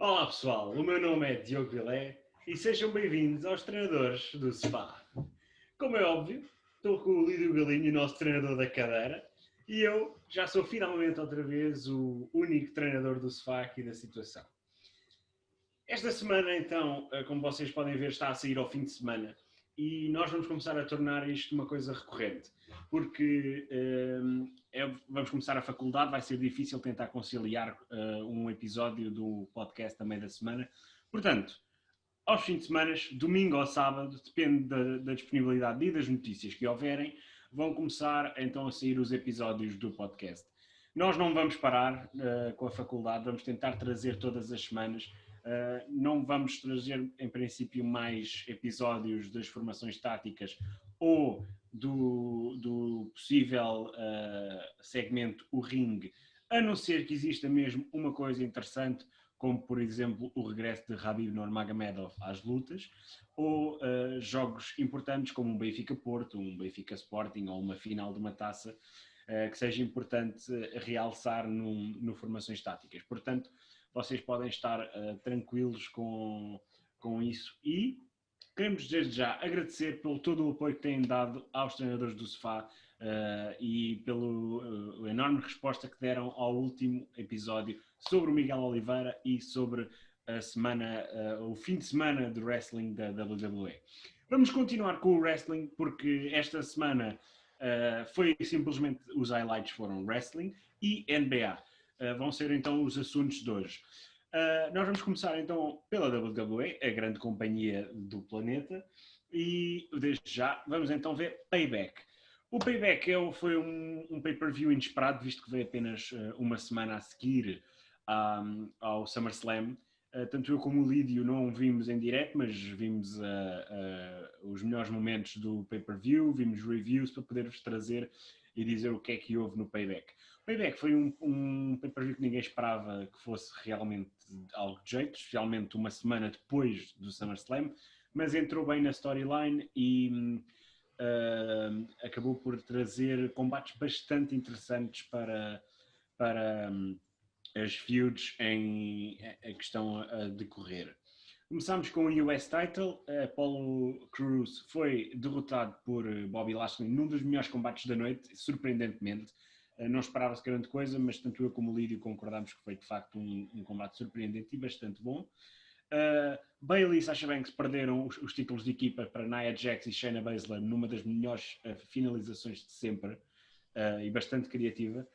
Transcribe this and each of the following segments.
Olá pessoal, o meu nome é Diogo Vilé e sejam bem-vindos aos Treinadores do Sofá. Como é óbvio, estou com o Lídio Galinho, nosso treinador da cadeira, e eu já sou finalmente outra vez o único treinador do Sofá aqui da situação. Esta semana, então, como vocês podem ver, está a sair ao fim de semana e nós vamos começar a tornar isto uma coisa recorrente, porque vamos começar a faculdade, vai ser difícil tentar conciliar um episódio do podcast a meio da semana. Portanto, aos fins de semana, domingo ou sábado, depende da disponibilidade e das notícias que houverem, vão começar então a sair os episódios do podcast. Nós não vamos parar com a faculdade, vamos tentar trazer todas as semanas. Não vamos trazer, em princípio, mais episódios das formações táticas ou do possível segmento O Ring, a não ser que exista mesmo uma coisa interessante, como por exemplo o regresso de Khabib Nurmagomedov às lutas, ou jogos importantes como um Benfica-Porto, um Benfica-Sporting ou uma final de uma taça, que seja importante realçar no formações táticas. Portanto, vocês podem estar tranquilos com isso e queremos desde já agradecer pelo todo o apoio que têm dado aos treinadores do Sofá e pela enorme resposta que deram ao último episódio sobre o Miguel Oliveira e sobre a semana, o fim de semana de wrestling da WWE. Vamos continuar com o wrestling porque esta semana foi simplesmente os highlights foram wrestling e NBA. Vão ser então os assuntos de hoje. Nós vamos começar então pela WWE, a grande companhia do planeta, e desde já vamos então ver Payback. O Payback foi um pay-per-view inesperado, visto que veio apenas uma semana a seguir ao SummerSlam. Tanto eu como o Lídio não vimos em direto, mas vimos os melhores momentos do pay-per-view, vimos reviews para poder-vos trazer e dizer o que é que houve no Payback. O Payback foi um pay-per-view que ninguém esperava que fosse realmente algo de jeito, especialmente uma semana depois do SummerSlam, mas entrou bem na storyline e acabou por trazer combates bastante interessantes para as feuds que estão a decorrer. Começámos com o US Title. Apollo Crews foi derrotado por Bobby Lashley num dos melhores combates da noite, surpreendentemente. Não esperava-se grande coisa, mas tanto eu como o Lídio concordámos que foi de facto um combate surpreendente e bastante bom. Bayley e Sasha Banks perderam os títulos de equipa para Nia Jax e Shayna Baszler numa das melhores finalizações de sempre e bastante criativa.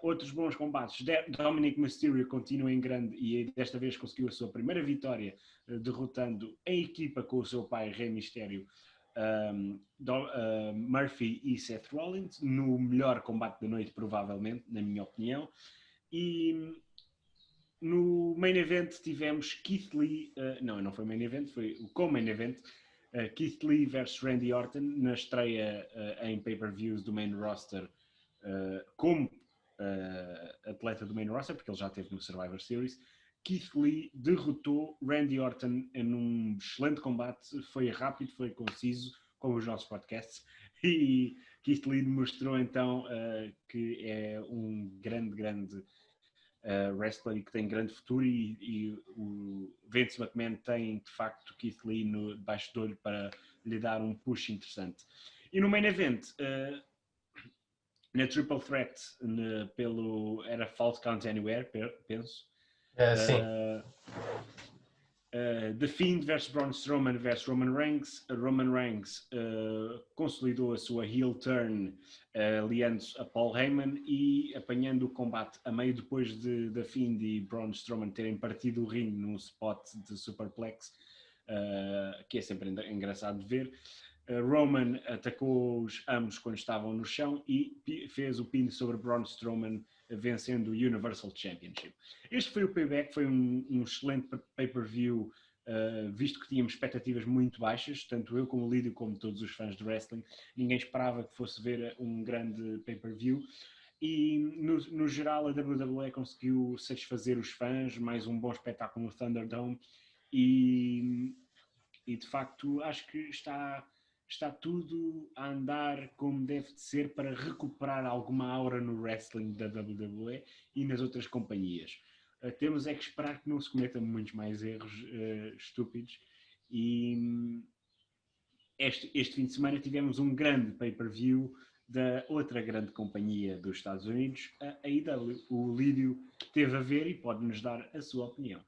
Outros bons combates. Dominic Mysterio continua em grande e desta vez conseguiu a sua primeira vitória, derrotando a equipa com o seu pai Rey Mysterio, Murphy e Seth Rollins, no melhor combate da noite, provavelmente, na minha opinião. E no main event tivemos Keith Lee, não foi main event, foi o co-main event, Keith Lee versus Randy Orton, na estreia em pay-per-views do main roster, como atleta do main roster, porque ele já esteve no Survivor Series. Keith Lee derrotou Randy Orton em um excelente combate, foi rápido, foi conciso, como os nossos podcasts, e Keith Lee demonstrou então que é um grande wrestler e que tem grande futuro e o Vince McMahon tem de facto Keith Lee debaixo do olho para lhe dar um push interessante. E no main event, na Triple Threat, era False Count Anywhere, penso. Sim. The Fiend versus Braun Strowman versus Roman Reigns. Roman Reigns consolidou a sua heel turn aliando-se a Paul Heyman e apanhando o combate a meio depois de The Fiend e Braun Strowman terem partido o ringue num spot de superplex, que é sempre engraçado de ver. Roman atacou-os ambos quando estavam no chão e fez o pin sobre Braun Strowman, vencendo o Universal Championship. Este foi o Payback, foi um excelente pay-per-view, visto que tínhamos expectativas muito baixas, tanto eu como o Lídio, como todos os fãs de wrestling. Ninguém esperava que fosse ver um grande pay-per-view. E no geral a WWE conseguiu satisfazer os fãs, mais um bom espetáculo no Thunderdome e de facto acho que está tudo a andar como deve de ser para recuperar alguma aura no wrestling da WWE e nas outras companhias. temos é que esperar que não se cometam muitos mais erros estúpidos. E este fim de semana tivemos um grande pay-per-view da outra grande companhia dos Estados Unidos, a AEW. O Lídio teve a ver e pode-nos dar a sua opinião.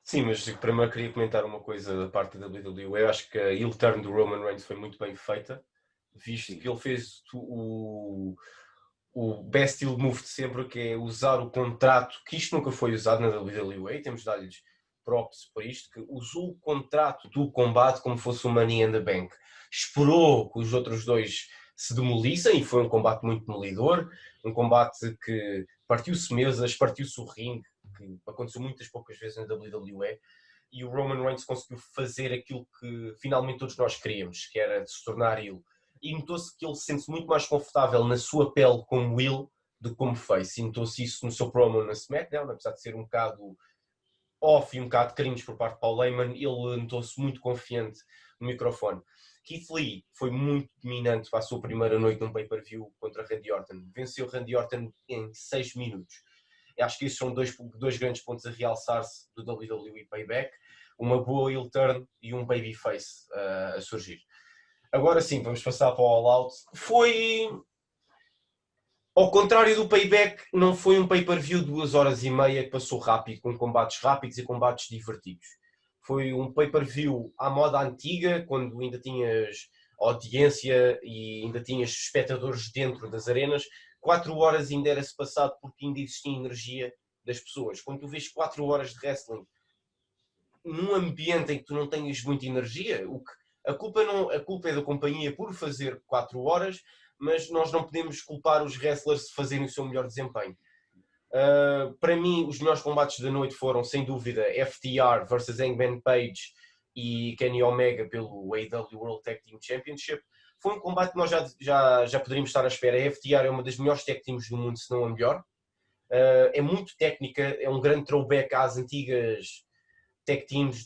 Sim, mas primeiro queria comentar uma coisa da parte da WWE. Eu acho que a heel turn do Roman Reigns foi muito bem feita, visto que ele fez o best heel move de sempre, que é usar o contrato, que isto nunca foi usado na WWE, temos de dar-lhes props por isto, que usou o contrato do combate como fosse o Money in the Bank. Esperou que os outros dois se demolissem, e foi um combate muito demolidor, um combate que partiu-se mesas, partiu-se o ringue, que aconteceu muitas poucas vezes na WWE, e o Roman Reigns conseguiu fazer aquilo que finalmente todos nós queríamos, que era se tornar heel. E notou-se que ele se sente muito mais confortável na sua pele como heel do que como face. E notou-se isso no seu promo na SmackDown, apesar de ser um bocado off e um bocado cringe por parte de Paul Heyman, ele notou-se muito confiante no microfone. Keith Lee foi muito dominante para a sua primeira noite num pay-per-view contra Randy Orton. Venceu Randy Orton em 6 minutos. Eu acho que esses são dois grandes pontos a realçar-se do WWE Payback. Uma boa heel turn e um babyface a surgir. Agora sim, vamos passar para o All Out. Foi... Ao contrário do Payback, não foi um pay-per-view de 2 horas e meia que passou rápido, com combates rápidos e combates divertidos. Foi um pay-per-view à moda antiga, quando ainda tinhas audiência e ainda tinhas espectadores dentro das arenas. 4 horas ainda era-se passado porque ainda existia energia das pessoas. Quando tu vês 4 horas de wrestling num ambiente em que tu não tenhas muita energia, a culpa é da companhia por fazer 4 horas, mas nós não podemos culpar os wrestlers de fazerem o seu melhor desempenho. Para mim, os melhores combates da noite foram, sem dúvida, FTR versus Hangman Page e Kenny Omega pelo AEW World Tag Team Championship. Foi um combate que nós já poderíamos estar à espera. A FTR é uma das melhores tag teams do mundo, se não a melhor. É muito técnica, é um grande throwback às antigas tag teams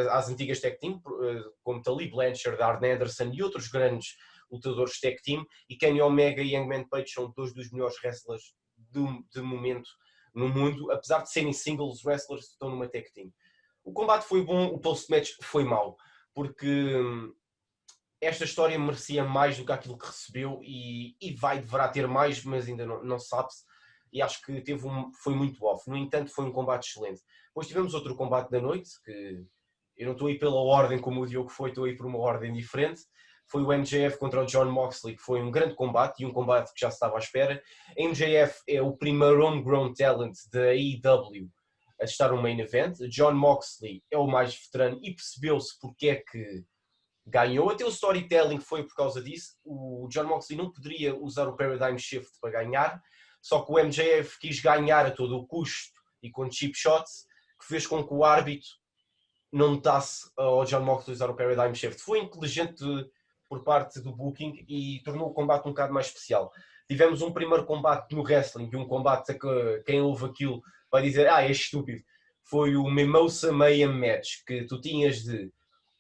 às antigas tag teams, como Tully Blanchard, Arn Anderson e outros grandes lutadores de tag team, e Kenny Omega e Hangman Page são dois dos melhores wrestlers de momento no mundo, apesar de serem singles wrestlers que estão numa tag team. O combate foi bom, o post-match foi mau, porque esta história merecia mais do que aquilo que recebeu e deverá ter mais, mas ainda não sabe-se, e acho que foi muito off. No entanto, foi um combate excelente. Depois tivemos outro combate da noite, que eu não estou aí pela ordem como o Diogo foi, estou aí por uma ordem diferente. Foi o MJF contra o John Moxley, que foi um grande combate e um combate que já se estava à espera. A MJF é o primeiro homegrown talent da AEW a estar no main event. John Moxley é o mais veterano e percebeu-se porque é que ganhou. Até o storytelling foi por causa disso. O John Moxley não poderia usar o Paradigm Shift para ganhar, só que o MJF quis ganhar a todo o custo e com cheap shots, que fez com que o árbitro não notasse ao John Moxley usar o Paradigm Shift. Foi inteligente por parte do booking e tornou o combate um bocado mais especial. Tivemos um primeiro combate no wrestling e um combate que quem ouve aquilo vai dizer é estúpido. Foi o Mimosa Mayhem Match, que tu tinhas de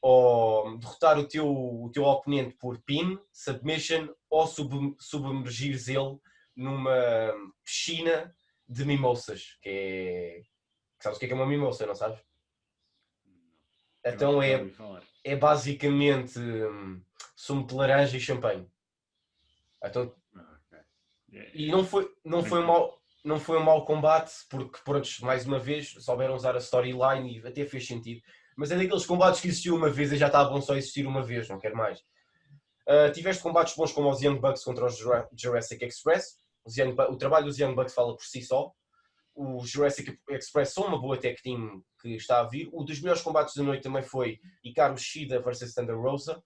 ou derrotar o teu oponente por pin, submission, ou submergires ele numa piscina de mimosas, Sabes o que é uma mimosa, não sabes? Então é basicamente sumo de laranja e champanhe. Então, e não foi um mau combate, porque, pronto, mais uma vez, souberam usar a storyline e até fez sentido. Mas é daqueles combates que existiu uma vez e já está bom só existir uma vez, não quero mais. Tiveste combates bons como os Young Bucks contra os Jurassic Express. O trabalho dos Young Bucks fala por si só. Os Jurassic Express são uma boa tag team que está a vir. Um dos melhores combates da noite também foi Hikaru Shida versus Thunder Rosa.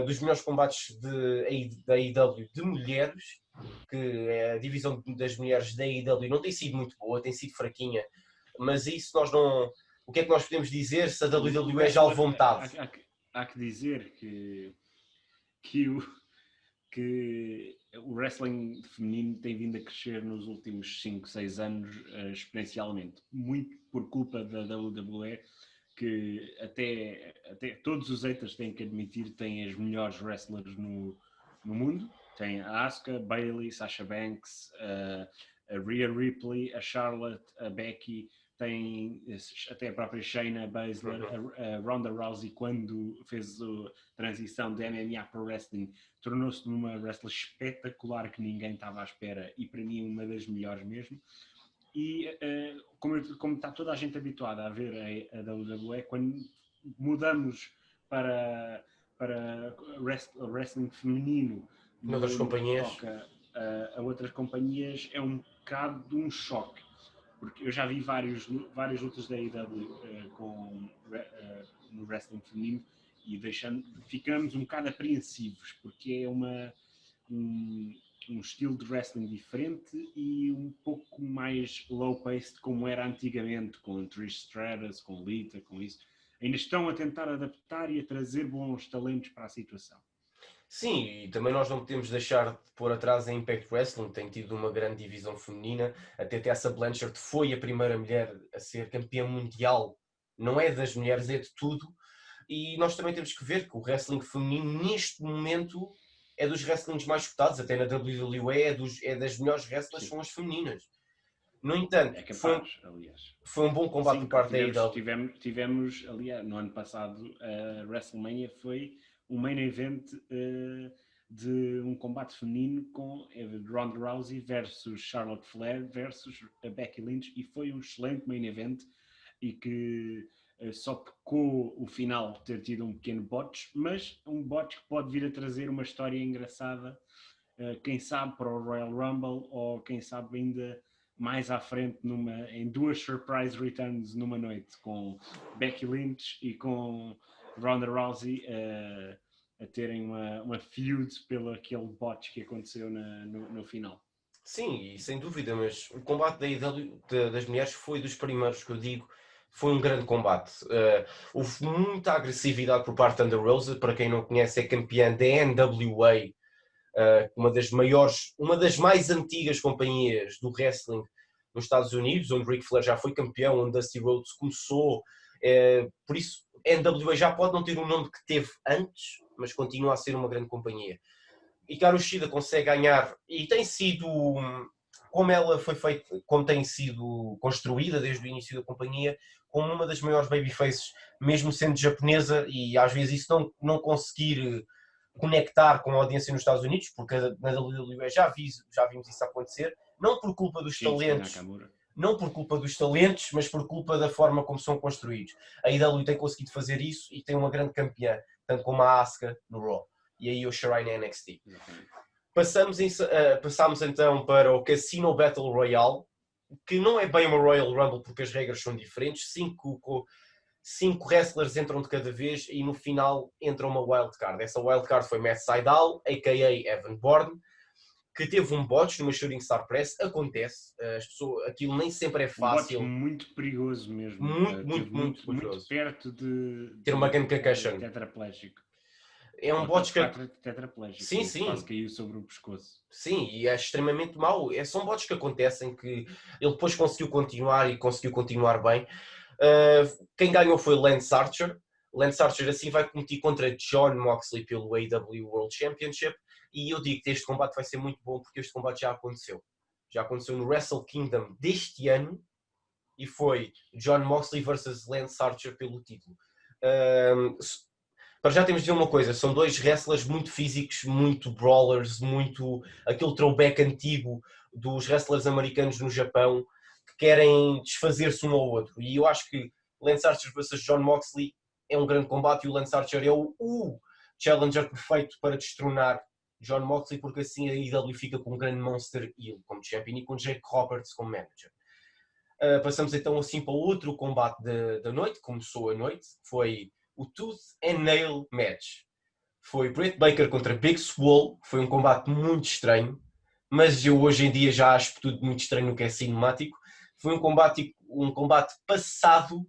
Dos melhores combates da AEW de mulheres, que é a divisão das mulheres da AEW não tem sido muito boa, tem sido fraquinha, mas isso nós não... O que é que nós podemos dizer se a WWE já levou metade? Há que dizer que o wrestling feminino tem vindo a crescer nos últimos 5, 6 anos exponencialmente, muito por culpa da WWE, que até todos os haters têm que admitir têm as melhores wrestlers no mundo. Tem a Asuka, Bayley, Sasha Banks, a Rhea Ripley, a Charlotte, a Becky, tem até a própria Shayna Baszler, a Ronda Rousey, quando fez a transição de MMA para o wrestling, tornou-se numa wrestler espetacular que ninguém estava à espera e para mim uma das melhores mesmo. E como está toda a gente habituada a ver a WWE, quando mudamos para wrestling feminino noutras companhias, toca a outras companhias, é um bocado de um choque. Porque eu já vi várias lutas da AEW no wrestling feminino e ficamos um bocado apreensivos, porque é um estilo de wrestling diferente e um pouco mais low-paced como era antigamente, com Trish Stratus, com Lita, com isso. Ainda estão a tentar adaptar e a trazer bons talentos para a situação. Sim, e também nós não podemos deixar de pôr atrás a Impact Wrestling, tem tido uma grande divisão feminina, até Tessa Blanchard foi a primeira mulher a ser campeã mundial, não é das mulheres, é de tudo, e nós também temos que ver que o wrestling feminino neste momento é dos wrestlings mais cotados, até na WWE é das melhores wrestlers, são as femininas. No entanto, é capaz, foi um bom combate por parte da AEW. Tivemos, aliás, no ano passado, a WrestleMania foi um main event de um combate feminino com Ronda Rousey versus Charlotte Flair versus a Becky Lynch, e foi um excelente main event e que só pecou o final ter tido um pequeno botch, mas um botch que pode vir a trazer uma história engraçada, quem sabe para o Royal Rumble, ou quem sabe ainda mais à frente em duas surprise returns numa noite, com Becky Lynch e com Ronda Rousey a terem uma feud pelo aquele botch que aconteceu no final. Sim, e sem dúvida, mas o combate da AEW das mulheres foi dos primeiros que eu digo, foi um grande combate. Houve muita agressividade por parte da Thunder Rosa, para quem não conhece é campeã da NWA, uma das mais antigas companhias do wrestling nos Estados Unidos, onde Ric Flair já foi campeão, onde Dusty Rhodes começou, por isso NWA já pode não ter o nome que teve antes, mas continua a ser uma grande companhia. Hikaru Shida consegue ganhar, e tem sido, como ela foi feita, como tem sido construída desde o início da companhia, como uma das maiores babyfaces, mesmo sendo japonesa, e às vezes isso não conseguir conectar com a audiência nos Estados Unidos, porque na WWE já vimos isso acontecer, não por culpa dos talentos, não por culpa dos talentos, mas por culpa da forma como são construídos. A AEW tem conseguido fazer isso e tem uma grande campeã, tanto como a Asuka no Raw e a Io Shirai na NXT. Passamos então para o Casino Battle Royale, que não é bem uma Royal Rumble porque as regras são diferentes. Cinco wrestlers entram de cada vez e no final entra uma wildcard. Essa wildcard foi Matt Sydal, a.k.a. Evan Bourne, que teve um botch numa Shooting Star Press. Acontece, aquilo nem sempre é fácil. Um botch muito perigoso mesmo. Muito perigoso. Muito perto de ter uma gun concussion. Tetraplégico. É um botch que... tetraplégico. Sim. Quase caiu sobre o pescoço. Sim, e é extremamente mau. São botches que acontecem, que ele depois conseguiu continuar bem. Quem ganhou foi Lance Archer. Lance Archer assim vai competir contra Jon Moxley pelo AEW World Championship, e eu digo que este combate vai ser muito bom porque este combate já aconteceu. Já aconteceu no Wrestle Kingdom deste ano e foi Jon Moxley versus Lance Archer pelo título. Para já temos de dizer uma coisa, são dois wrestlers muito físicos, muito brawlers, muito aquele throwback antigo dos wrestlers americanos no Japão, que querem desfazer-se um ao outro. E eu acho que Lance Archer versus Jon Moxley é um grande combate, e o Lance Archer é o challenger perfeito para destronar Jon Moxley, porque assim a AEW fica com um grande Monster Heel como champion e com Jake Roberts como manager. Passamos então assim para o outro combate da noite. Começou a noite, foi o Tooth and Nail Match. Foi Britt Baker contra Big Swole. Foi um combate muito estranho, mas eu hoje em dia já acho tudo muito estranho no que é cinemático. Foi um combate passado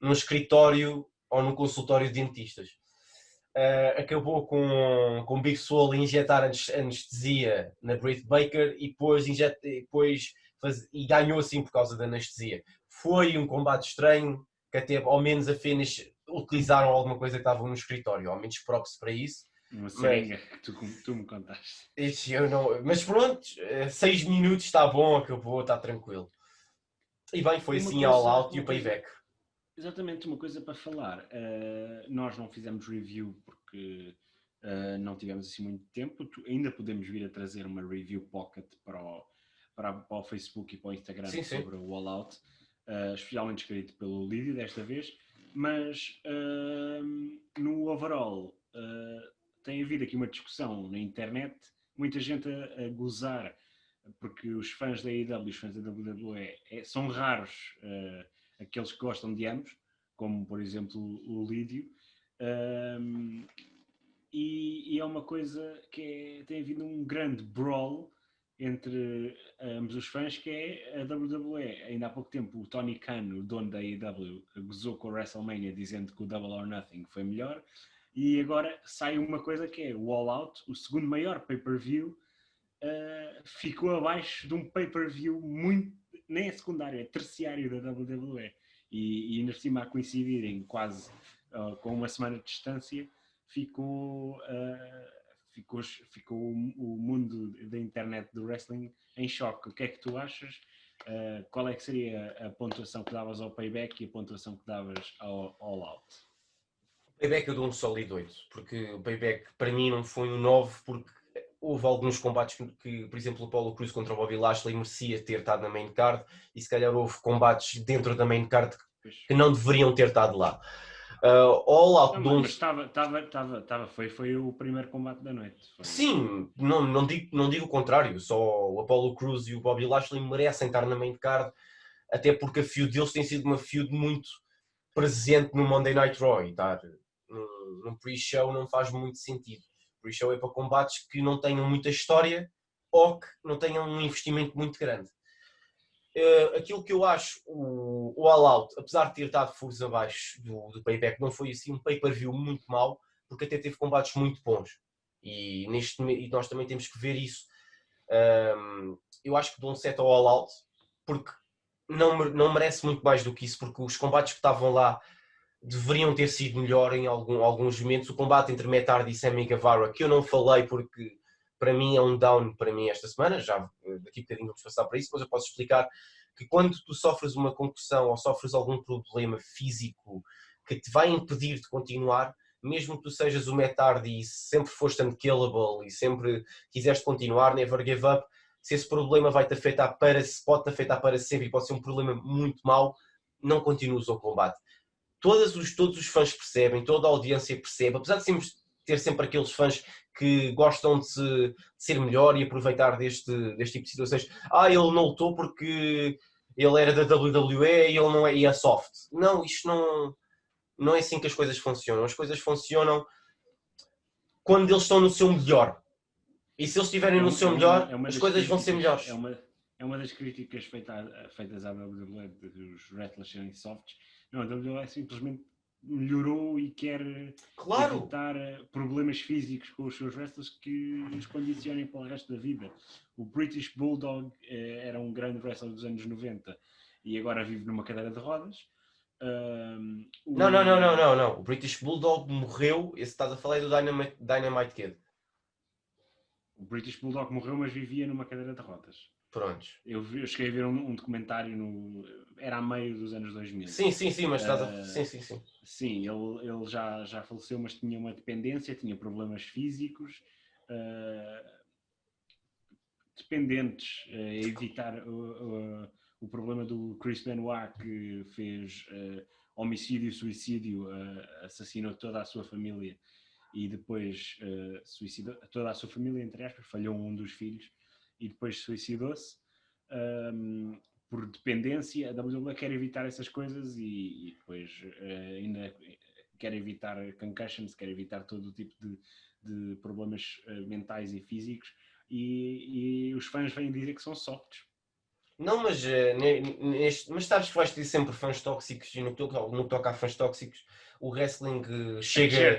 num escritório ou num consultório de dentistas. Acabou com Big Swole a injetar anestesia na Britt Baker e depois ganhou assim por causa da anestesia. Foi um combate estranho, que até ao menos a finish utilizaram alguma coisa que estava no escritório, ao menos props para isso. Uma seringa que tu me contaste. Isso eu não... Mas pronto, 6 minutos está bom, acabou, está tranquilo. E bem, foi E uma assim All coisa, Out e uma o coisa, Payback. exatamente uma coisa para falar. Nós não fizemos review porque não tivemos assim muito tempo. Ainda podemos vir a trazer uma review pocket para o Facebook e para o Instagram Sim, sim. sobre o All Out, especialmente escrito pelo Lídio desta vez. Mas no overall tem havido aqui uma discussão na internet, muita gente a gozar, porque os fãs da AEW e os fãs da WWE são raros aqueles que gostam de ambos, como por exemplo o Lídio, e é uma coisa que tem havido um grande brawl entre ambos os fãs, que é a WWE. Ainda há pouco tempo o Tony Khan, o dono da AEW, gozou com a WrestleMania dizendo que o Double or Nothing foi melhor, e agora sai uma coisa que é o All Out, o segundo maior pay-per-view, ficou abaixo de um pay-per-view muito, nem é secundário, é terciário da WWE. E ainda por cima a coincidirem quase com uma semana de distância, ficou, ficou o mundo da internet do wrestling em choque. O que é que tu achas? Qual é que seria a pontuação que davas ao Payback e a pontuação que davas ao All Out? O Payback eu dou um sólido 8, porque o Payback para mim não foi um 9, porque houve alguns combates que, por exemplo, o Apollo Crews contra o Bobby Lashley merecia ter estado na main card, e se calhar houve combates dentro da main card que não deveriam ter estado lá. All Out não, mas estava, foi o primeiro combate da noite. Foi. Sim, não digo o contrário, só o Apollo Crews e o Bobby Lashley merecem estar na main card, até porque a feud deles tem sido uma feud muito presente no Monday Night Raw, e estar num pre-show não faz muito sentido. O pre-show é para combates que não tenham muita história ou que não tenham um investimento muito grande. Aquilo que eu acho, o All Out, apesar de ter estado furos abaixo do Payback, não foi assim um pay-per-view muito mau, porque até teve combates muito bons. E nós também temos que ver isso. Eu acho que dou um set ao All Out, porque não merece muito mais do que isso, porque os combates que estavam lá deveriam ter sido melhor em alguns momentos. O combate entre Matt Hardy e Sammy Guevara, que eu não falei porque para mim é um down para mim esta semana, já daqui a bocadinho vamos passar para isso, mas eu posso explicar que quando tu sofres uma concussão ou sofres algum problema físico que te vai impedir de continuar, mesmo que tu sejas o Matt Hardy e sempre foste unkillable e sempre quiseste continuar, never give up, se esse problema vai-te afetar pode-te afetar para sempre e pode ser um problema muito mau, não continues o combate. Todos os fãs percebem, toda a audiência percebe, apesar de ter sempre aqueles fãs que gostam de ser melhor e aproveitar deste tipo de situações. Ele não lutou porque ele era da WWE e ele não é, e é soft. Não, isto não é assim que as coisas funcionam. As coisas funcionam quando eles estão no seu melhor. E se eles estiverem no seu melhor, as coisas vão ser melhores. É uma das críticas feitas à WWE dos wrestlers serem softs. Não, a WWE simplesmente melhorou e quer evitar problemas físicos com os seus wrestlers que os condicionem para o resto da vida. O British Bulldog era um grande wrestler dos anos 90 e agora vive numa cadeira de rodas. Não. O British Bulldog morreu. Esse estás a falar é do Dynamite Kid. O British Bulldog morreu, mas vivia numa cadeira de rodas. Prontos. Eu cheguei a ver um documentário era a meio dos anos 2000. Sim, mas estás a... Sim. Sim, ele já faleceu, mas tinha uma dependência, tinha problemas físicos, dependentes, a evitar o problema do Chris Benoit, que fez homicídio e suicídio, assassinou toda a sua família e depois suicidou toda a sua família, entre aspas, falhou um dos filhos e depois suicidou-se. Por dependência, a WWE quer evitar essas coisas e depois ainda quer evitar concussions, quer evitar todo o tipo de problemas mentais e físicos, e os fãs vêm dizer que são softs. Não, mas sabes que vais ter sempre fãs tóxicos, e no que toca a fãs tóxicos, o wrestling chega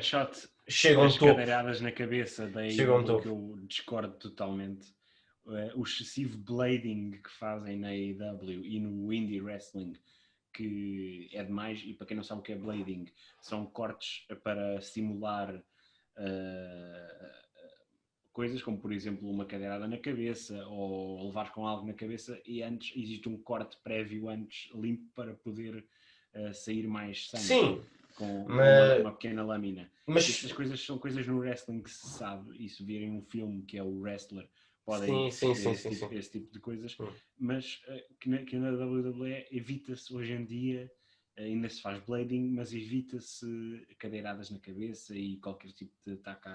a um topo. Cadeiradas na cabeça, daí que eu discordo totalmente. O excessivo blading que fazem na AEW e no indie wrestling, que é demais, e para quem não sabe o que é blading, são cortes para simular coisas como, por exemplo, uma cadeirada na cabeça ou levar com algo na cabeça e antes existe um corte prévio antes limpo para poder sair mais sangue. Sim, Com mas, uma pequena lâmina. mas Estas coisas são coisas no wrestling que se sabe, e se virem um filme que é o Wrestler, podem sim, perceber esse tipo de coisas, mas que na WWE evita-se hoje em dia, ainda se faz blading, mas evita-se cadeiradas na cabeça e qualquer tipo de ataque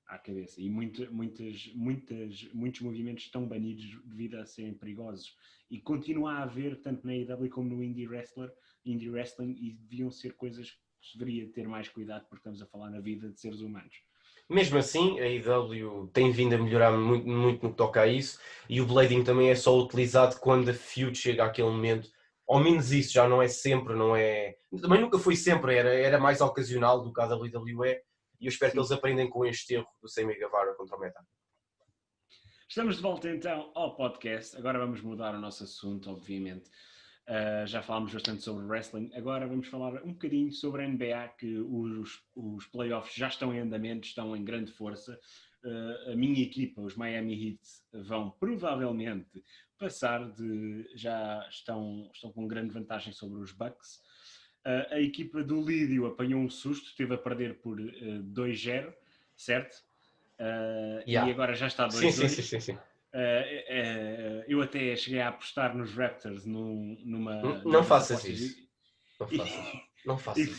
à cabeça. E muitos movimentos estão banidos devido a serem perigosos. E continua a haver, tanto na AEW como no Indie Wrestling, e deviam ser coisas que se deveria ter mais cuidado, porque estamos a falar na vida de seres humanos. mesmo assim, a AEW tem vindo a melhorar muito, muito no que toca a isso, e o blading também é só utilizado quando a feud chega àquele momento. Ao menos isso já não é sempre, não é... Também nunca foi sempre, era mais ocasional do que a WWE, e eu espero que eles aprendem com este erro do Sammy Guevara contra o Meta. Estamos de volta então ao podcast. Agora vamos mudar o nosso assunto, obviamente. Já falámos bastante sobre wrestling. Agora vamos falar um bocadinho sobre a NBA, que os playoffs já estão em andamento, estão em grande força. A minha equipa, os Miami Heat, vão provavelmente passar já estão com grande vantagem sobre os Bucks. A equipa do Lídio apanhou um susto, esteve a perder por 2-0, certo? E agora já está 2-2. Sim. Eu até cheguei a apostar nos Raptors Não faças isso. Não faças isso.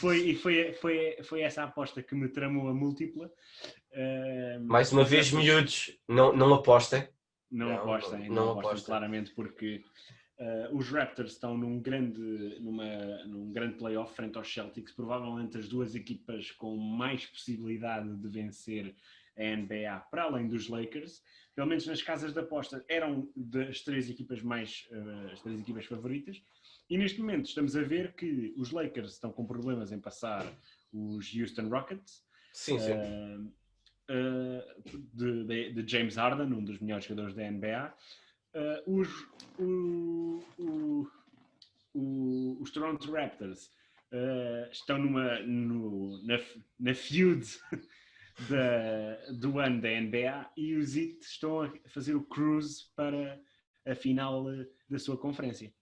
Foi essa a aposta que me tramou a múltipla. Mais uma vez, miúdos, não apostem. Não apostem, claramente, porque os Raptors estão num grande playoff frente aos Celtics, provavelmente as duas equipas com mais possibilidade de vencer a NBA, para além dos Lakers. Pelo menos nas casas de aposta eram as três equipas favoritas, e neste momento estamos a ver que os Lakers estão com problemas em passar os Houston Rockets. Sim. De James Harden, um dos melhores jogadores da NBA. Os Toronto Raptors estão na feud do ano da NBA, e os Heat estão a fazer o cruise para a final da sua conferência.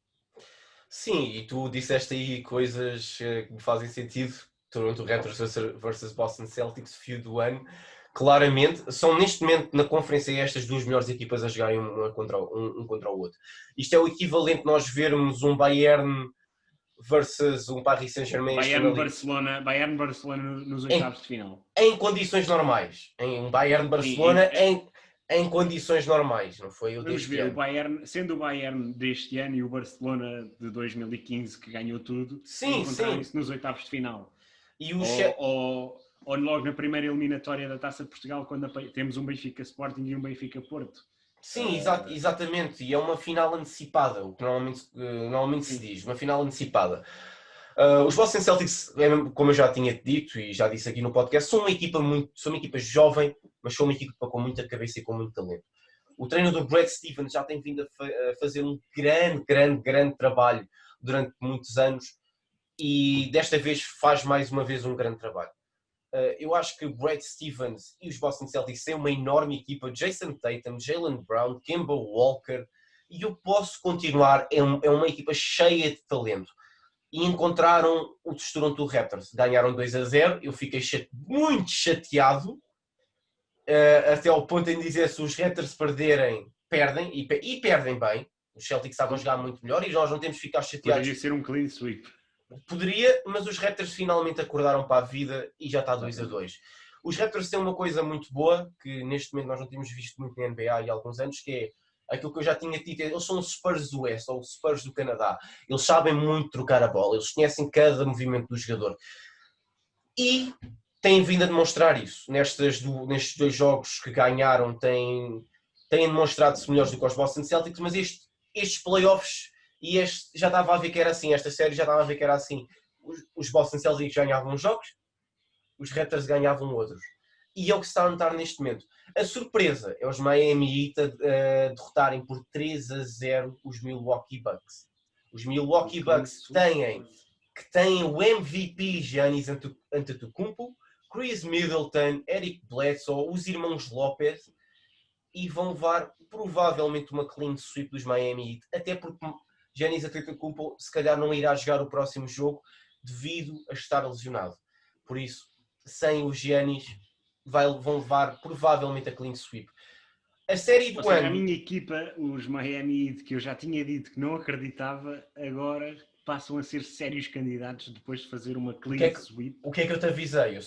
Sim, e tu disseste aí coisas que me fazem sentido. Toronto Raptors versus Boston Celtics, feud do ano. Claramente, são neste momento na conferência estas duas melhores equipas a jogarem um contra o outro. Isto é o equivalente de nós vermos um Bayern versus um Paris Saint-Germain. Bayern-Barcelona nos oitavos de final. Em condições normais. Um Bayern-Barcelona em condições normais, não foi o deste ano. O Bayern, sendo o Bayern deste ano e o Barcelona de 2015 que ganhou tudo, encontraram-se nos oitavos de final. E ou logo na primeira eliminatória da Taça de Portugal, quando temos um Benfica Sporting e um Benfica Porto. Sim, exatamente. E é uma final antecipada, o que normalmente se diz, uma final antecipada. Os Boston Celtics, como eu já tinha dito e já disse aqui no podcast, são uma equipa jovem, mas são uma equipa com muita cabeça e com muito talento. O treinador Brad Stevens já tem vindo a fazer um grande trabalho durante muitos anos, e desta vez faz mais uma vez um grande trabalho. Eu acho que Brad Stevens e os Boston Celtics têm uma enorme equipa. Jason Tatum, Jaylen Brown, Kemba Walker, e eu posso continuar. É uma equipa cheia de talento. E encontraram os Toronto Raptors. Ganharam 2-0. Eu fiquei muito chateado, até ao ponto em dizer, se os Raptors perderem, perdem, e perdem bem. Os Celtics estavam a jogar muito melhor e nós não temos que ficar chateados. Poderia ser um clean sweep. Poderia, mas os Raptors finalmente acordaram para a vida e já está 2-2. Os Raptors têm uma coisa muito boa, que neste momento nós não temos visto muito na NBA há alguns anos, que é aquilo que eu já tinha dito. Eles são os Spurs do Oeste, ou os Spurs do Canadá. Eles sabem muito trocar a bola, eles conhecem cada movimento do jogador. E têm vindo a demonstrar isso. Nestes dois jogos que ganharam, têm demonstrado-se melhores do que os Boston Celtics, mas estes playoffs... E já estava a ver que era assim, esta série já estava a ver que era assim. Os Boston Celtics ganhavam jogos, os Raptors ganhavam outros. E é o que se está a notar neste momento. A surpresa é os Miami Heat derrotarem por 3-0 os Milwaukee Bucks. Os Milwaukee Bucks têm o MVP Giannis Antetokounmpo, Chris Middleton, Eric Bledsoe, os irmãos Lopez, e vão levar provavelmente uma clean sweep dos Miami Heat, até porque Giannis Antetokounmpo se calhar não irá jogar o próximo jogo devido a estar lesionado. Por isso, sem o Giannis, vão levar provavelmente a clean sweep. A série do Ou seja, ano... a minha equipa, os Miami Heat, que eu já tinha dito que não acreditava, agora passam a ser sérios candidatos depois de fazer uma clean sweep. O que é que eu te avisei? Eu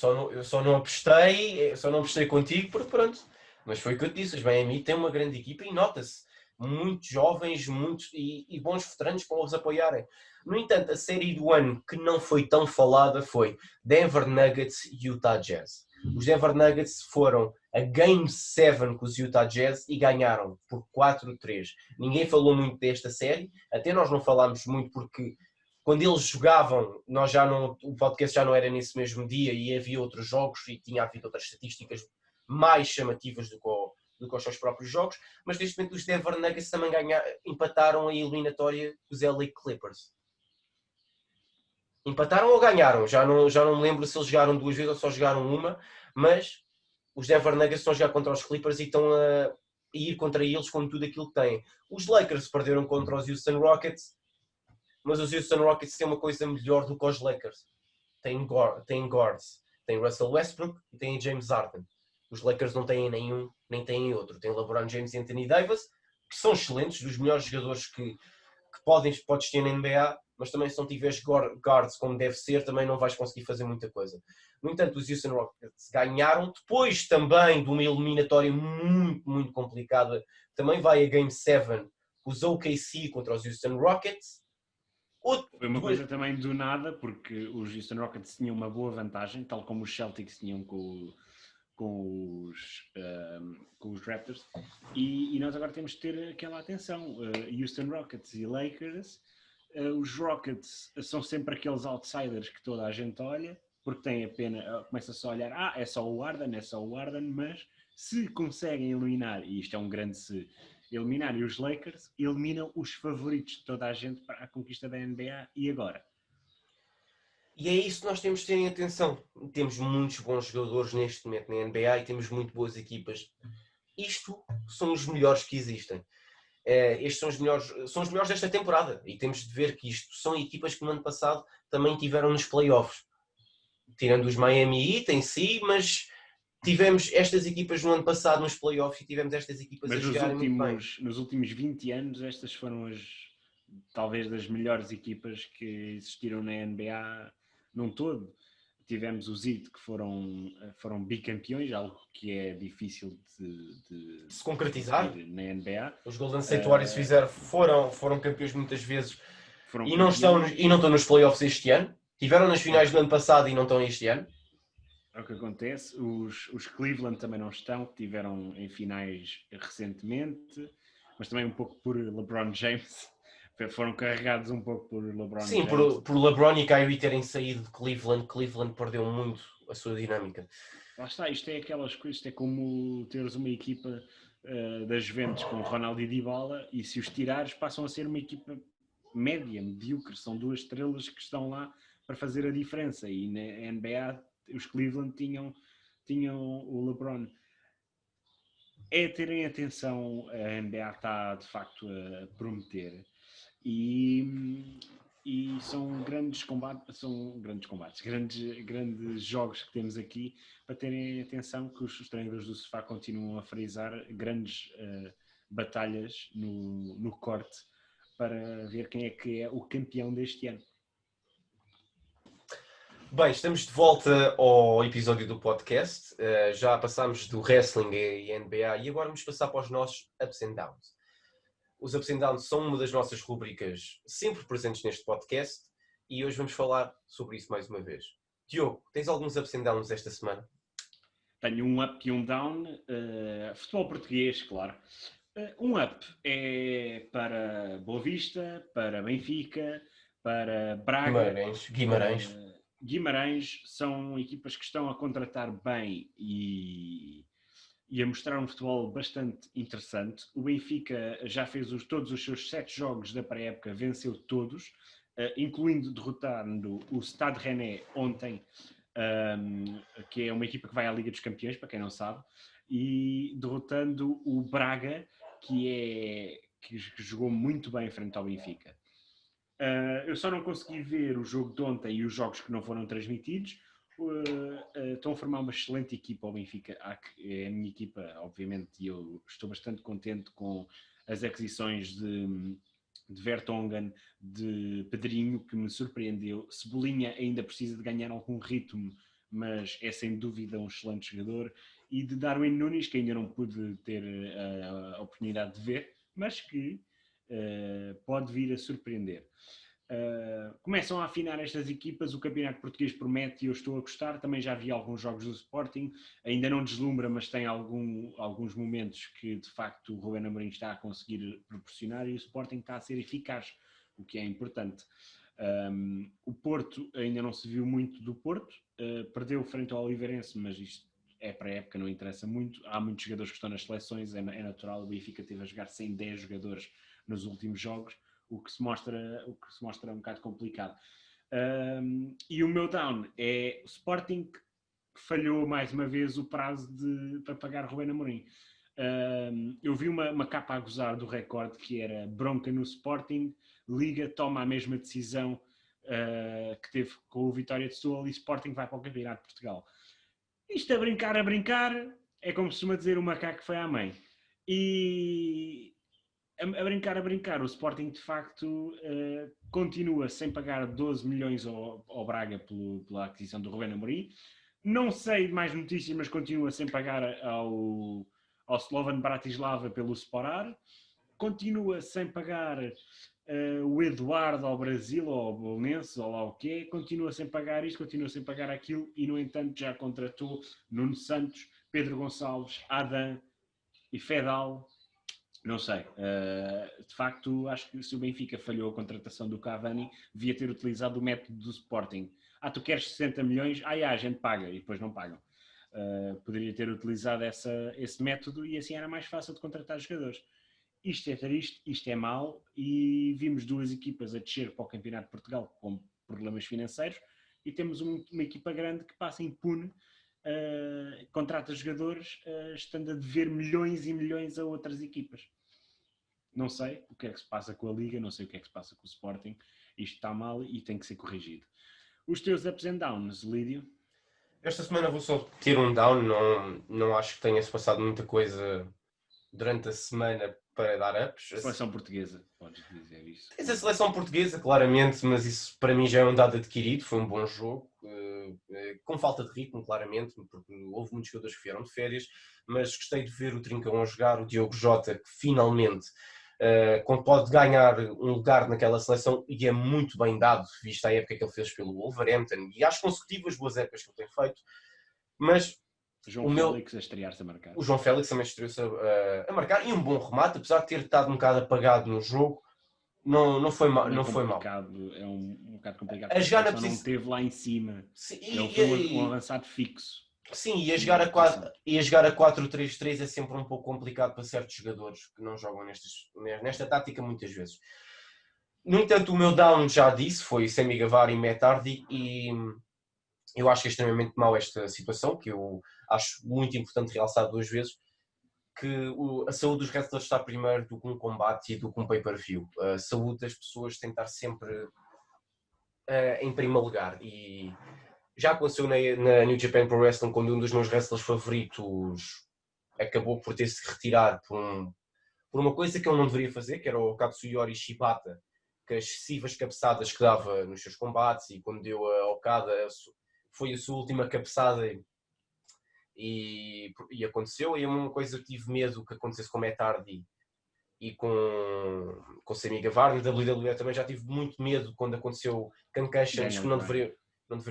só não apostei contigo, porque pronto. Mas foi o que eu te disse, os Miami têm uma grande equipa e nota-se. Muitos jovens e bons veteranos para os apoiarem. No entanto, a série do ano que não foi tão falada foi Denver Nuggets e Utah Jazz. Os Denver Nuggets foram a Game 7 com os Utah Jazz e ganharam por 4-3. Ninguém falou muito desta série, até nós não falámos muito porque quando eles jogavam, o podcast já não era nesse mesmo dia e havia outros jogos e tinha havido outras estatísticas mais chamativas do que os seus próprios jogos, mas neste momento os Denver Nuggets também empataram a eliminatória dos LA Clippers. Empataram ou ganharam? Já não me lembro se eles jogaram duas vezes ou só jogaram uma, mas os Denver Nuggets estão a jogar contra os Clippers e estão a ir contra eles com tudo aquilo que têm. Os Lakers perderam contra os Houston Rockets, mas os Houston Rockets têm uma coisa melhor do que os Lakers. Têm guards. Tem Russell Westbrook e tem James Harden. Os Lakers não têm nenhum, nem têm outro. Tem LeBron James e Anthony Davis, que são excelentes, dos melhores jogadores que podes ter na NBA, mas também se não tiveres guards como deve ser, também não vais conseguir fazer muita coisa. No entanto, os Houston Rockets ganharam, depois também de uma eliminatória muito, muito complicada, também vai a Game 7, os OKC contra os Houston Rockets. Foi uma coisa também do nada, porque os Houston Rockets tinham uma boa vantagem, tal como os Celtics tinham com os Raptors, e nós agora temos de ter aquela atenção. Houston Rockets e Lakers, os Rockets são sempre aqueles outsiders que toda a gente olha, porque tem a pena, começa-se a olhar, é só o Harden, mas se conseguem eliminar, e isto é um grande se, eliminarem os Lakers, eliminam os favoritos de toda a gente para a conquista da NBA. E agora? E é isso que nós temos de ter em atenção. Temos muitos bons jogadores neste momento na NBA e temos muito boas equipas. Isto são os melhores que existem. Estes são os melhores desta temporada. E temos de ver que isto são equipas que no ano passado também tiveram nos playoffs. Tirando os Miami Heat em si, mas tivemos estas equipas no ano passado nos playoffs e tivemos estas equipas a jogarem muito bem. Nos últimos 20 anos, estas foram talvez das melhores equipas que existiram na NBA num todo. Tivemos os Heat que foram bicampeões, algo que é difícil de se concretizar na NBA. Os Golden State Warriors foram campeões muitas vezes e não estão nos playoffs este ano. Tiveram nas finais do ano passado e não estão este ano. É o que acontece. Os Cleveland também não estão, tiveram em finais recentemente, mas também um pouco por LeBron James. Foram carregados um pouco por LeBron James. Sim, por LeBron e Kyrie terem saído de Cleveland. Cleveland perdeu muito a sua dinâmica. Lá está, isto é aquelas coisas, isto é como teres uma equipa das Juventus com Ronaldo e Dybala, e se os tirares passam a ser uma equipa média, medíocre. São duas estrelas que estão lá para fazer a diferença, e na NBA os Cleveland tinham o LeBron. É terem atenção, a NBA está de facto a prometer. E são grandes combates, grandes jogos que temos aqui, para terem atenção que os treinadores do sofá continuam a frisar grandes batalhas no corte para ver quem é que é o campeão deste ano. Bem, estamos de volta ao episódio do podcast. Já passámos do wrestling e NBA e agora vamos passar para os nossos ups and downs. Os ups and downs são uma das nossas rubricas sempre presentes neste podcast e hoje vamos falar sobre isso mais uma vez. Diogo, tens alguns ups and downs esta semana? Tenho um up e um down. Futebol português, claro. Um up é para Boa Vista, para Benfica, para Braga. Guimarães são equipas que estão a contratar bem e a mostrar um futebol bastante interessante. O Benfica já fez todos os seus 7 jogos da pré-época, venceu todos, incluindo derrotando o Stade Rennais ontem que é uma equipa que vai à Liga dos Campeões, para quem não sabe, e derrotando o Braga, que jogou muito bem frente ao Benfica. Eu só não consegui ver o jogo de ontem e os jogos que não foram transmitidos. Estão a formar uma excelente equipa ao Benfica. É a minha equipa, obviamente, e eu estou bastante contente com as aquisições de Vertonghen, de Pedrinho, que me surpreendeu. Cebolinha ainda precisa de ganhar algum ritmo, mas é sem dúvida um excelente jogador. E de Darwin Núñez, que ainda não pude ter a oportunidade de ver, mas que pode vir a surpreender. Começam a afinar estas equipas, o campeonato português promete e eu estou a gostar. Também já vi alguns jogos do Sporting, ainda não deslumbra, mas tem alguns momentos que de facto o Ruben Amorim está a conseguir proporcionar e o Sporting está a ser eficaz, o que é importante. O Porto ainda não se viu muito do Porto, perdeu frente ao Oliveirense, mas isto é para a época, não interessa muito. Há muitos jogadores que estão nas seleções, é natural. O Benfica teve a jogar sem 10 jogadores nos últimos jogos, o que se mostra um bocado complicado. E o meu down é o Sporting, que falhou mais uma vez o prazo para pagar Ruben Amorim. Eu vi uma capa a gozar do Record que era bronca no Sporting, Liga toma a mesma decisão que teve com o Vitória de Setúbal e Sporting vai para o Campeonato de Portugal. Isto a brincar, é como se costuma dizer, o macaco foi à mãe. E a brincar, o Sporting de facto continua sem pagar 12 milhões ao Braga pela aquisição do Ruben Amorim. Não sei mais notícias, mas continua sem pagar ao Slovan Bratislava pelo Sporar. Continua sem pagar o Eduardo ao Brasil, ou ao Bolonenses, ou lá o quê. Continua sem pagar isto, continua sem pagar aquilo e, no entanto, já contratou Nuno Santos, Pedro Gonçalves, Adam e Fedal. Não sei. De facto, acho que se o Benfica falhou a contratação do Cavani, devia ter utilizado o método do Sporting. Tu queres 60 milhões? A gente paga e depois não pagam. Poderia ter utilizado esse método e assim era mais fácil de contratar jogadores. Isto é triste, isto é mau e vimos duas equipas a descer para o Campeonato de Portugal com problemas financeiros e temos uma equipa grande que passa impune, contrata jogadores estando a dever milhões e milhões a outras equipas. Não sei o que é que se passa com a Liga, não sei o que é que se passa com o Sporting. Isto está mal e tem que ser corrigido. Os teus ups and downs, Lídio? Esta semana vou só ter um down, não acho que tenha-se passado muita coisa durante a semana para dar ups. A seleção portuguesa, podes dizer isso. Tens a seleção portuguesa, claramente, mas isso para mim já é um dado adquirido, foi um bom jogo, com falta de ritmo, claramente, porque houve muitos jogadores que vieram de férias, mas gostei de ver o Trincão a jogar, o Diogo Jota, que finalmente pode ganhar um lugar naquela seleção e é muito bem dado, visto a época que ele fez pelo Wolverhampton e às consecutivas boas épocas que ele tem feito, mas João Félix a estrear-se a marcar. O João Félix também estreou-se a marcar e um bom remate, apesar de ter estado um bocado apagado no jogo, não foi mal. É um bocado complicado. A jogar na posição não esteve lá em cima. Sim, ele foi um avançado fixo. Sim, e a jogar a 4-3-3 é sempre um pouco complicado para certos jogadores que não jogam nesta tática muitas vezes. No entanto, o meu down, já disse, foi Semi Gavar e Matt Hardy, e eu acho que é extremamente mau esta situação, que eu acho muito importante realçar duas vezes, que a saúde dos wrestlers está primeiro do que um combate e do que um pay-per-view. A saúde das pessoas tem que estar sempre em primeiro lugar, e já aconteceu na New Japan Pro Wrestling, quando um dos meus wrestlers favoritos acabou por ter-se retirado por uma coisa que ele não deveria fazer, que era o Katsuyori Shibata, que as excessivas cabeçadas que dava nos seus combates, e quando deu a Okada foi a sua última cabeçada e aconteceu. E é uma coisa que tive medo que acontecesse com Matt Hardy e com Sami Guevara. Na WWE também já tive muito medo quando aconteceu concussions que não deveriam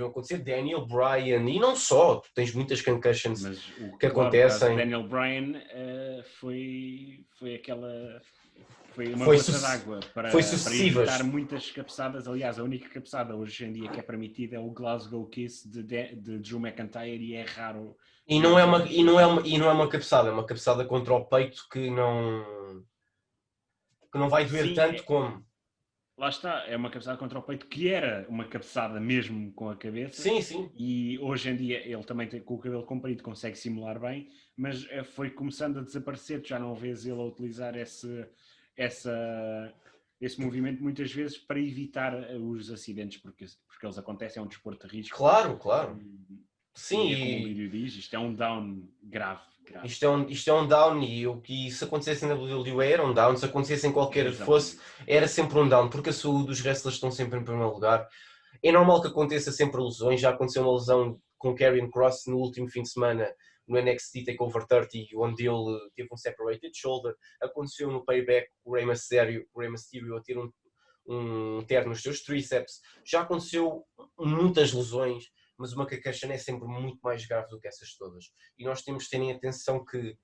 acontecer. Daniel Bryan, e não só, tu tens muitas concussions que acontecem. Daniel Bryan foi uma gota d'água para evitar muitas cabeçadas. Aliás, a única cabeçada hoje em dia que é permitida é o Glasgow Kiss de Drew McIntyre, e é raro. E não é uma cabeçada, é uma cabeçada contra o peito que não vai doer tanto como. lá está, é uma cabeçada contra o peito que era uma cabeçada mesmo com a cabeça. Sim, sim. E hoje em dia ele também tem, com o cabelo comprido consegue simular bem, mas foi começando a desaparecer, tu já não vês ele a utilizar esse movimento muitas vezes para evitar os acidentes, porque eles acontecem, é um desporto de risco. Claro, claro. Sim, E é como o vídeo diz, isto é um down grave. Isto é um down, e o que se acontecesse na WWE era um down, se acontecesse em qualquer fosse, era sempre um down, porque a saúde dos wrestlers estão sempre em primeiro lugar. É normal que aconteça sempre lesões, já aconteceu uma lesão com Karrion Kross no último fim de semana no NXT TakeOver 30, onde ele teve um separated shoulder. Aconteceu no Payback com o Rey Mysterio a ter um tear nos seus tríceps. Já aconteceu muitas lesões, mas uma concussion é sempre muito mais grave do que essas todas. E nós temos de ter em atenção que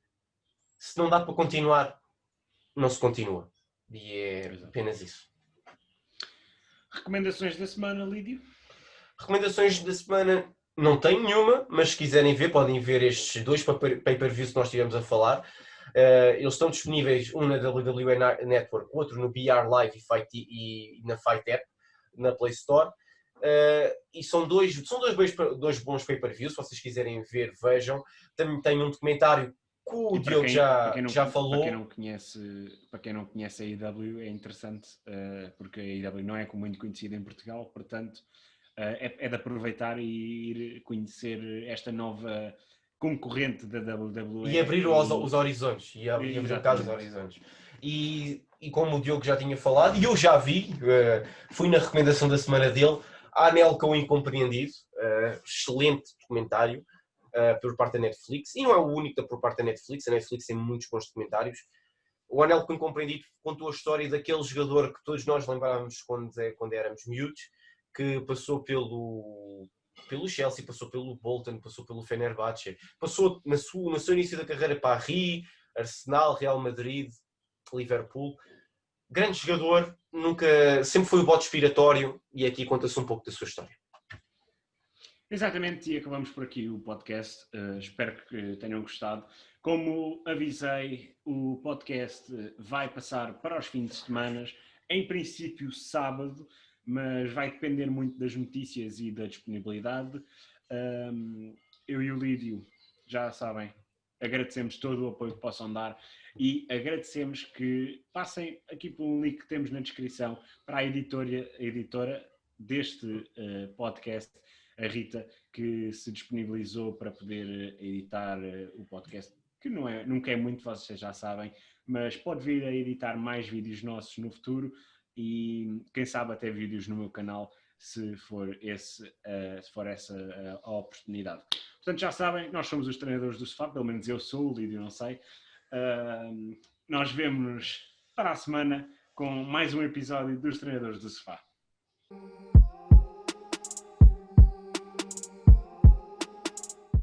se não dá para continuar, não se continua. E é apenas isso. Recomendações da semana, Lídio? Recomendações da semana não tenho nenhuma, mas se quiserem ver, podem ver estes dois pay-per-views que nós estivemos a falar. Eles estão disponíveis, um na WWE Network, outro no BR Live e na Fight App, na Play Store. E são dois bons pay-per-views, se vocês quiserem ver, vejam. Também tem um documentário que o Diogo já falou. Para quem não conhece a AEW, é interessante, porque a AEW não é muito conhecida em Portugal, portanto é de aproveitar e ir conhecer esta nova concorrente da WWE. E abrir os horizontes. E abrir um bocado os horizontes. E como o Diogo já tinha falado, e eu já vi, fui na recomendação da semana dele, a Anel com o Incompreendido, excelente documentário por parte da Netflix, e não é o único por parte da Netflix, a Netflix tem muitos bons documentários. O Anel com o Incompreendido contou a história daquele jogador que todos nós lembrávamos quando éramos miúdos, que passou pelo Chelsea, passou pelo Bolton, passou pelo Fenerbahçe, passou no seu início da carreira para Paris, Arsenal, Real Madrid, Liverpool. Grande jogador, sempre foi o bote expiratório, e aqui conta-se um pouco da sua história. Exatamente, e acabamos por aqui o podcast. Espero que tenham gostado. Como avisei, o podcast vai passar para os fins de semana, em princípio sábado, mas vai depender muito das notícias e da disponibilidade. Eu e o Lídio, já sabem, agradecemos todo o apoio que possam dar e agradecemos que passem aqui por um link que temos na descrição para a editora deste podcast, a Rita, que se disponibilizou para poder editar o podcast, que nunca é muito, vocês já sabem, mas pode vir a editar mais vídeos nossos no futuro e quem sabe até vídeos no meu canal, se for essa a oportunidade. Portanto, já sabem, nós somos os treinadores do sofá, pelo menos eu sou, o Lídio não sei. Nós vemo-nos para a semana com mais um episódio dos Treinadores do Sofá.